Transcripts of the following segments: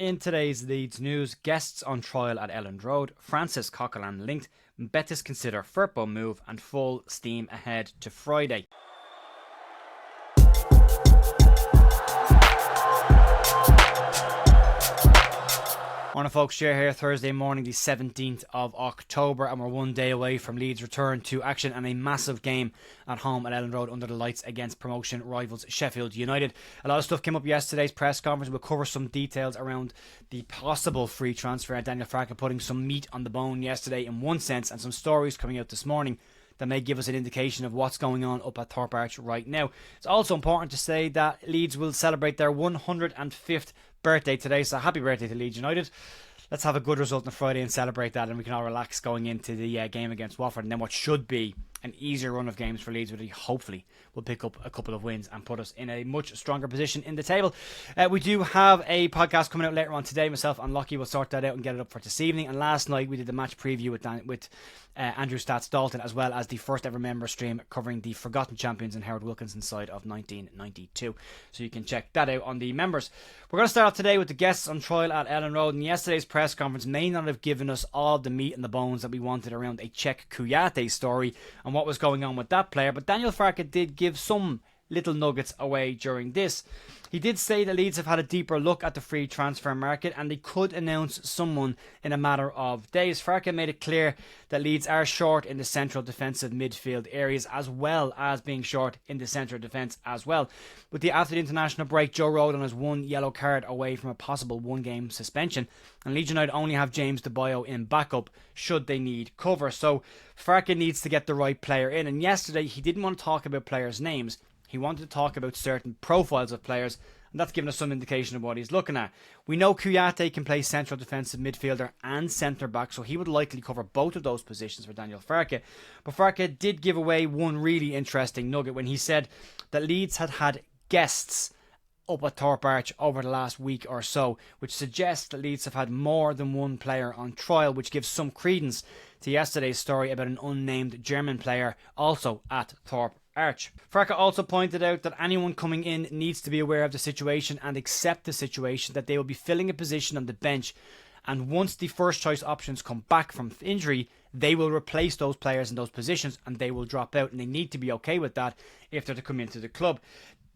In today's Leeds news, guests on trial at Elland Road, Francis Coquelin linked, Betis consider Firpo move and full steam ahead to Friday. Morning folks, Share here, Thursday morning the 17th of October, and we're one day away from Leeds' return to action and a massive game at home at Elland Road under the lights against promotion rivals Sheffield United. A lot of stuff came up yesterday's press conference. We'll cover some details around the possible free transfer. Daniel Farke putting some meat on the bone yesterday in one sense, and some stories coming out this morning that may give us an indication of what's going on up at Thorp Arch right now. It's also important to say that Leeds will celebrate their 105th birthday today, so happy birthday to Leeds United. Let's have a good result on Friday and celebrate that, and we can all relax going into the game against Watford, and then what should be an easier run of games for Leeds, where hopefully will pick up a couple of wins and put us in a much stronger position in the table. We do have a podcast coming out later on today. Myself and Lockie will sort that out and get it up for this evening. And last night we did the match preview with Andrew Stats Dalton, as well as the first ever member stream covering the Forgotten Champions and Howard Wilkinson's side of 1992. So you can check that out on the members. We're going to start off today with the guests on trial at Elland Road, and yesterday's press conference may not have given us all the meat and the bones that we wanted around a Czech Kouyaté story and what was going on with that player, but Daniel Farke did give some little nuggets away during this. He did say that Leeds have had a deeper look at the free transfer market and they could announce someone in a matter of days. Farke made it clear that Leeds are short in the central defensive midfield areas, as well as being short in the centre of defence as well. With after the international break, Joe Rodon has one yellow card away from a possible one-game suspension, and Leeds United only have James DeBio in backup should they need cover. So Farke needs to get the right player in, and yesterday he didn't want to talk about players' names. He wanted to talk about certain profiles of players, and that's given us some indication of what he's looking at. We know Kouyaté can play central defensive midfielder and centre back, so he would likely cover both of those positions for Daniel Farke. But Farke did give away one really interesting nugget when he said that Leeds had guests up at Thorp Arch over the last week or so, which suggests that Leeds have had more than one player on trial, which gives some credence to yesterday's story about an unnamed German player also at Thorp Arch. Farke also pointed out that anyone coming in needs to be aware of the situation and accept the situation, that they will be filling a position on the bench, and once the first choice options come back from injury, they will replace those players in those positions and they will drop out, and they need to be okay with that if they're to come into the club.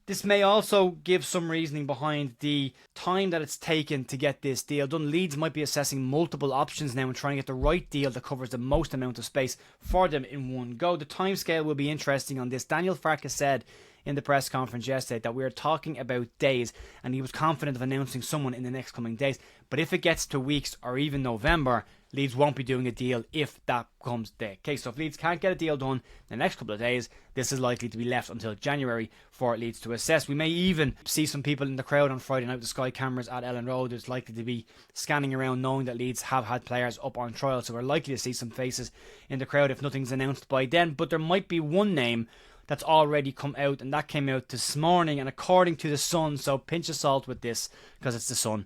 This may also give some reasoning behind the time that it's taken to get this deal done. Leeds might be assessing multiple options now and trying to get the right deal that covers the most amount of space for them in one go. The timescale will be interesting on this. Daniel Farke said in the press conference yesterday that we are talking about days, and he was confident of announcing someone in the next coming days. But if it gets to weeks or even November, Leeds won't be doing a deal if that becomes the case. So if Leeds can't get a deal done in the next couple of days, this is likely to be left until January for Leeds to assess. We may even see some people in the crowd on Friday night with the Sky cameras at Elland Road. It's likely to be scanning around, knowing that Leeds have had players up on trial, so we're likely to see some faces in the crowd if nothing's announced by then. But there might be one name that's already come out, and that came out this morning, and according to the Sun, so pinch of salt with this because it's the Sun,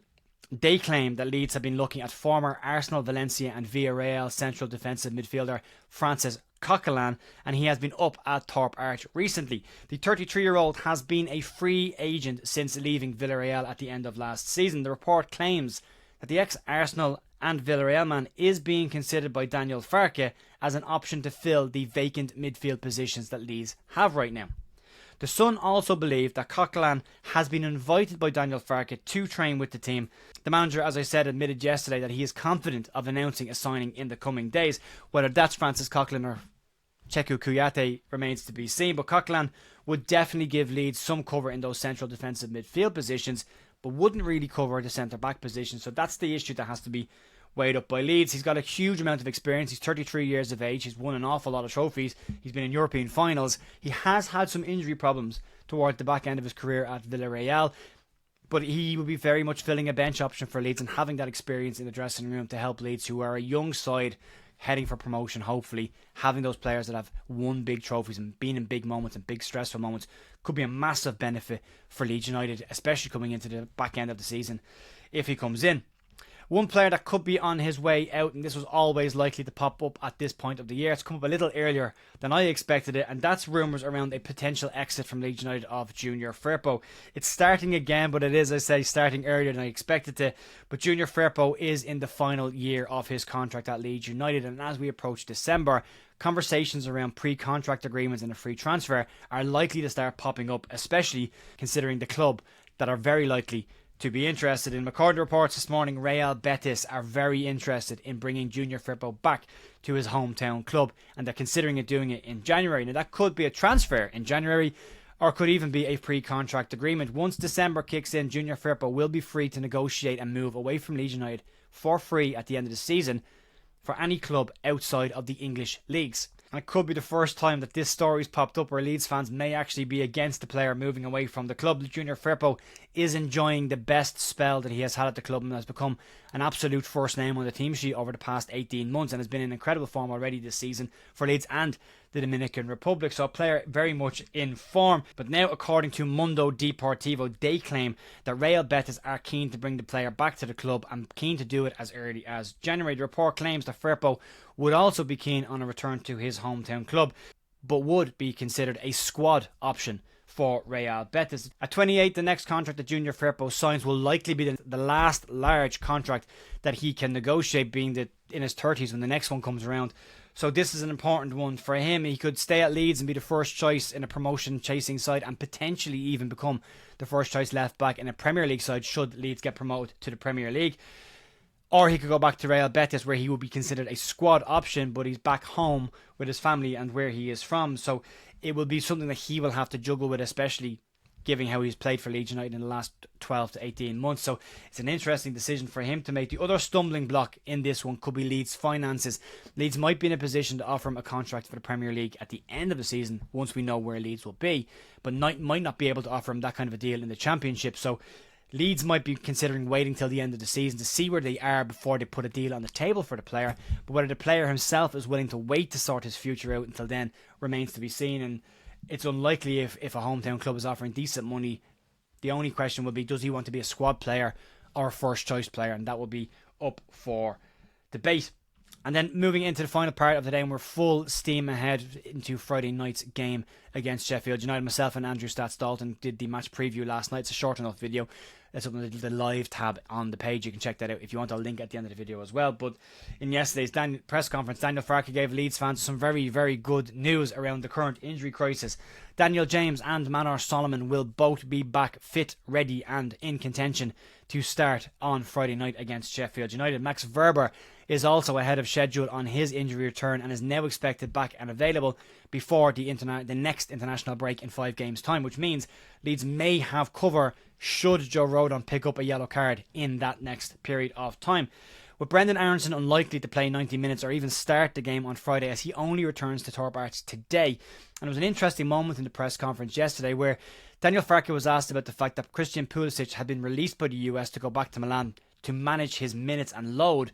they claim that Leeds have been looking at former Arsenal, Valencia and Villarreal central defensive midfielder Francis Coquelin, and he has been up at Thorp Arch recently. The 33-year-old has been a free agent since leaving Villarreal at the end of last season. The report claims that the ex-Arsenal and Villarreal man is being considered by Daniel Farke as an option to fill the vacant midfield positions that Leeds have right now. The Sun also believe that Coquelin has been invited by Daniel Farke to train with the team. The manager, as I said, admitted yesterday that he is confident of announcing a signing in the coming days. Whether that's Francis Coquelin or Cheku Kouyaté remains to be seen, but Coquelin would definitely give Leeds some cover in those central defensive midfield positions, but wouldn't really cover the centre-back position. So that's the issue that has to be weighed up by Leeds. He's got a huge amount of experience. He's 33 years of age. He's won an awful lot of trophies. He's been in European finals. He has had some injury problems toward the back end of his career at Villarreal, but he will be very much filling a bench option for Leeds and having that experience in the dressing room to help Leeds, who are a young side heading for promotion. Hopefully having those players that have won big trophies and been in big moments and big stressful moments could be a massive benefit for Leeds United, especially coming into the back end of the season if he comes in. One player that could be on his way out, and this was always likely to pop up at this point of the year, it's come up a little earlier than I expected it, and that's rumours around a potential exit from Leeds United of Junior Firpo. It's starting again, but it is, I say, starting earlier than I expected to. But Junior Firpo is in the final year of his contract at Leeds United, and as we approach December, conversations around pre-contract agreements and a free transfer are likely to start popping up, especially considering the club that are very likely to be interested in. According to reports this morning, Real Betis are very interested in bringing Junior Firpo back to his hometown club, and they're considering doing it in January. Now, that could be a transfer in January, or could even be a pre-contract agreement. Once December kicks in, Junior Firpo will be free to negotiate and move away from Leeds United for free at the end of the season for any club outside of the English leagues. And it could be the first time that this story's popped up where Leeds fans may actually be against the player moving away from the club. Junior Firpo is enjoying the best spell that he has had at the club and has become an absolute first name on the team sheet over the past 18 months and has been in incredible form already this season for Leeds and the Dominican Republic. So a player very much in form. But now, according to Mundo Deportivo, they claim that Real Betis are keen to bring the player back to the club and keen to do it as early as January. The report claims that Firpo would also be keen on a return to his hometown club, but would be considered a squad option for Real Betis. At 28, the next contract that Junior Firpo signs will likely be the last large contract that he can negotiate, being that in his 30s when the next one comes around. So this is an important one for him. He could stay at Leeds and be the first choice in a promotion chasing side and potentially even become the first choice left back in a Premier League side should Leeds get promoted to the Premier League. Or he could go back to Real Betis where he would be considered a squad option, but he's back home with his family and where he is from. So it will be something that he will have to juggle with, especially given how he's played for Leeds United in the last 12 to 18 months. So it's an interesting decision for him to make. The other stumbling block in this one could be Leeds' finances. Leeds might be in a position to offer him a contract for the Premier League at the end of the season once we know where Leeds will be, but might not be able to offer him that kind of a deal in the Championship. So Leeds might be considering waiting till the end of the season to see where they are before they put a deal on the table for the player. But whether the player himself is willing to wait to sort his future out until then remains to be seen. And it's unlikely if a hometown club is offering decent money. The only question will be, does he want to be a squad player or a first choice player? And that will be up for debate. And then moving into the final part of the day, and we're full steam ahead into Friday night's game against Sheffield United. Myself and Andrew Stats Dalton did the match preview last night. It's a short enough video. It's up in the live tab on the page. You can check that out if you want. I'll link at the end of the video as well. But in yesterday's press conference, Daniel Farke gave Leeds fans some very, very good news around the current injury crisis. Daniel James and Manor Solomon will both be back fit, ready and in contention to start on Friday night against Sheffield United. Max Verber is also ahead of schedule on his injury return and is now expected back and available before the next international break in 5 games' time, which means Leeds may have cover should Joe Rodon pick up a yellow card in that next period of time. With Brendan Aronson unlikely to play 90 minutes or even start the game on Friday as he only returns to Thorp Arch today. And it was an interesting moment in the press conference yesterday where Daniel Farke was asked about the fact that Christian Pulisic had been released by the US to go back to Milan to manage his minutes and load.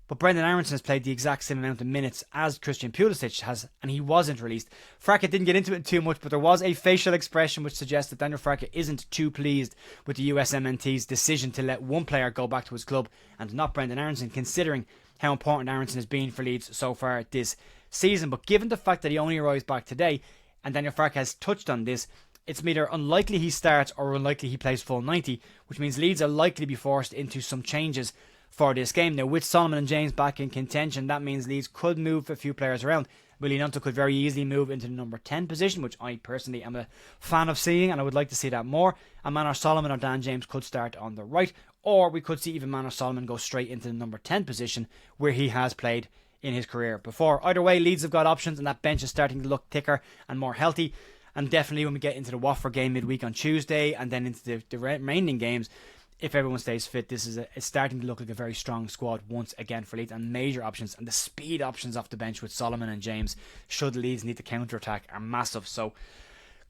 But Brendan Aronson has played the exact same amount of minutes as Christian Pulisic has, and he wasn't released. Farke didn't get into it too much, but there was a facial expression which suggests that Daniel Farke isn't too pleased with the USMNT's decision to let one player go back to his club and not Brendan Aronson, considering how important Aronson has been for Leeds so far this season. But given the fact that he only arrives back today, and Daniel Farke has touched on this, it's either unlikely he starts or unlikely he plays full 90, which means Leeds are likely to be forced into some changes for this game. Now, with Solomon and James back in contention, that means Leeds could move a few players around. Willie Gnonto could very easily move into the number 10 position, which I personally am a fan of seeing, and I would like to see that more. And Manor Solomon or Dan James could start on the right, or we could see even Manor Solomon go straight into the number 10 position, where he has played in his career before. Either way, Leeds have got options, and that bench is starting to look thicker and more healthy. And definitely when we get into the Watford game midweek on Tuesday, and then into the remaining games, if everyone stays fit, it's starting to look like a very strong squad once again for Leeds, and major options and the speed options off the bench with Solomon and James should Leeds need to counter-attack are massive. So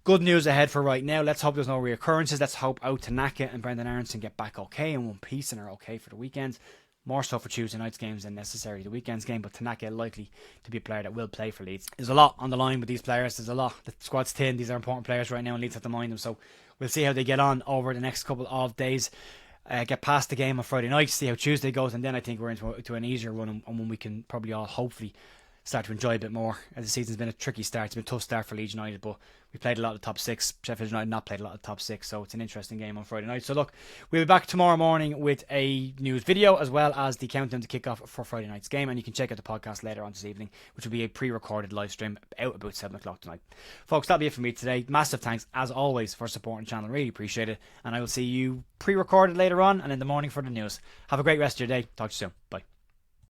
good news ahead for right now. Let's hope there's no reoccurrences. Let's hope Tanaka and Brendan Aronson get back okay in one piece and are okay for the weekend. More so for Tuesday night's games than necessarily the weekend's game, but Tanaka likely to be a player that will play for Leeds. There's a lot on the line with these players. There's a lot. The squad's thin. These are important players right now and Leeds have to mind them. So we'll see how they get on over the next couple of days. get past the game on Friday night, see how Tuesday goes, and then I think we're into an easier run, and one we can probably all hopefully start to enjoy a bit more. As the season's been a tricky start, it's been a tough start for Leeds United, but we played a lot of the top six. Sheffield United not played a lot of the top six, so it's an interesting game on Friday night. So look, we'll be back tomorrow morning with a news video as well as the countdown to kick off for Friday night's game, and you can check out the podcast later on this evening, which will be a pre-recorded live stream out about 7 o'clock tonight. Folks, that'll be it for me today. Massive thanks as always for supporting the channel, really appreciate it, and I will see you pre-recorded later on and in the morning for the news. Have a great rest of your day. Talk to you soon. Bye.